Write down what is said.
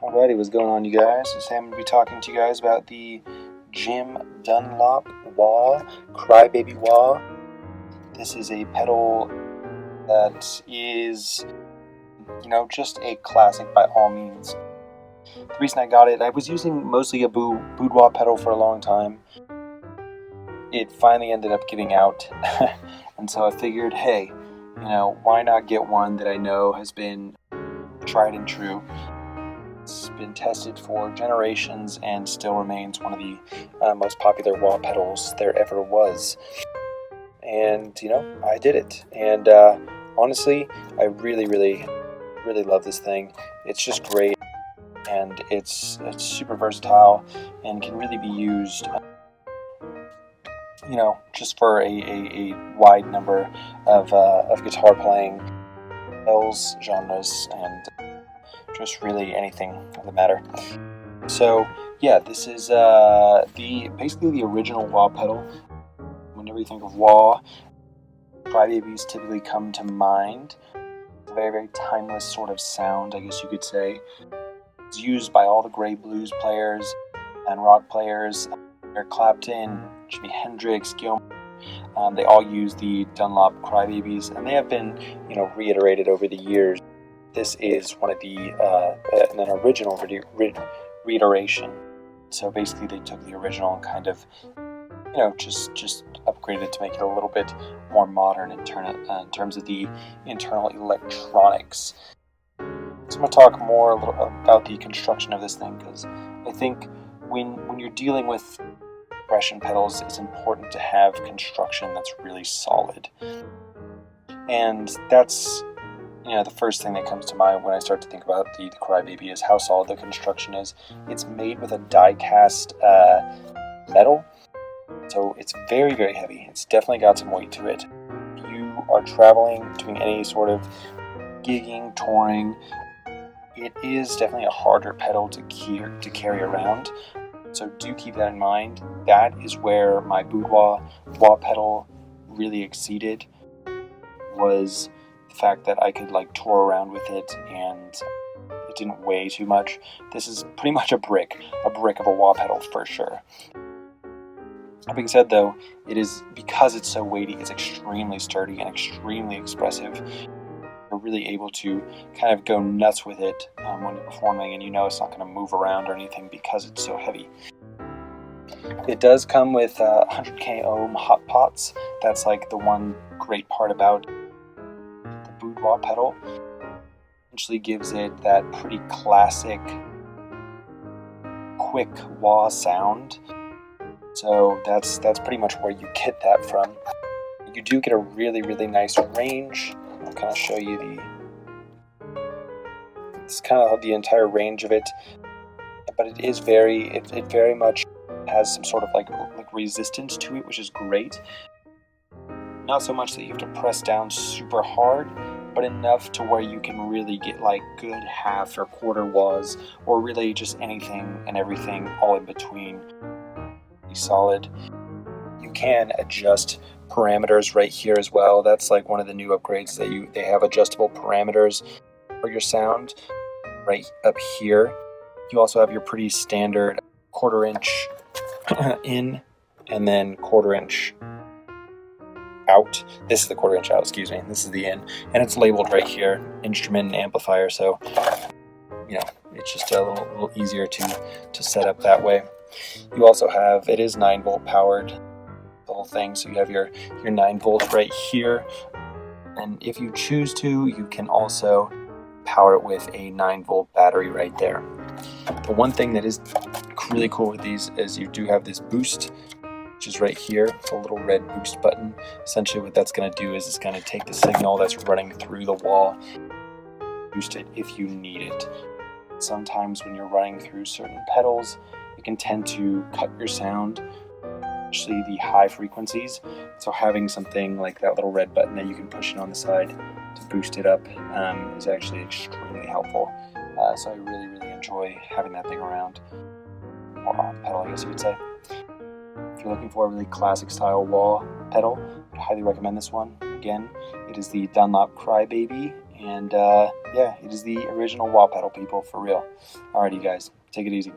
Alrighty, what's going on, you guys? Today I'm going to be talking to you guys about the Dunlop wah, Crybaby wah. This is a pedal that is, just a classic by all means. The reason I got it, I was using mostly a boudoir pedal for a long time. It finally ended up giving out, and so I figured, hey, why not get one that I know has been tried and true. It's been tested for generations and still remains one of the most popular wah pedals there ever was. And, I did it. And honestly, I really, really, really love this thing. It's just great. And it's super versatile and can really be used, just for a wide number of guitar playing styles, genres, and just really anything of the matter. So yeah, this is basically the original wah pedal. Whenever you think of wah, Crybabies typically come to mind. It's a very, very timeless sort of sound, I guess you could say. It's used by all the great blues players and rock players. Eric Clapton, Jimi Hendrix, Gilmour. They all use the Dunlop Crybabies, and they have been, reiterated over the years. This is one of the an original reiteration. So basically, they took the original and kind of, just upgraded it to make it a little bit more modern in terms of the internal electronics. So I'm going to talk more a little about the construction of this thing, because I think when you're dealing with compression pedals, it's important to have construction that's really solid, and that's the first thing that comes to mind when I start to think about the Crybaby is how solid the construction is. It's made with a die-cast metal, so it's very, very heavy. It's definitely got some weight to it. If you are traveling, doing any sort of gigging, touring, it is definitely a harder pedal to carry around. So do keep that in mind. That is where my boudoir wah pedal really exceeded, was the fact that I could tour around with it and it didn't weigh too much. This is pretty much a brick of a wah pedal for sure. That being said, though, it is, because it's so weighty, it's extremely sturdy and extremely expressive. You're really able to kind of go nuts with it when you're performing, and it's not going to move around or anything because it's so heavy. It does come with 100k ohm hot pots. That's the one great part about the boudoir pedal. Essentially gives it that pretty classic, quick wah sound. So that's pretty much where you get that from. You do get a really, really nice range. I'll kind of show you it's kind of the entire range of it, but it is it very much has some sort of like resistance to it, which is great. Not so much that you have to press down super hard, but enough to where you can really get good half or quarter wahs, or really just anything and everything all in between. Be solid. You can adjust parameters right here as well. That's one of the new upgrades that they have adjustable parameters for your sound right up here. You also have your pretty standard 1/4 inch in and then 1/4 inch out. This is the 1/4 inch out, excuse me. This is the in, and it's labeled right here, instrument and amplifier. So it's just a little easier to set up that way. You also have, it is 9-volt powered, the whole thing. So you have your 9 volts right here, and if you choose to, you can also power it with a 9-volt battery right there. The one thing that is really cool with these is you do have this boost, which is right here. It's a little red boost button. Essentially what that's going to do is it's going to take the signal that's running through the wall, boost it if you need it. Sometimes when you're running through certain pedals, it can tend to cut your sound, especially the high frequencies. So having something like that little red button that you can push in on the side to boost it up is actually extremely helpful. So I really, really enjoy having that thing around, or on pedal, I guess you would say. If you're looking for a really classic style wah pedal, I'd highly recommend this one. again, it is the Dunlop Crybaby, and yeah, it is the original wah pedal, people, for real. Alrighty guys, take it easy.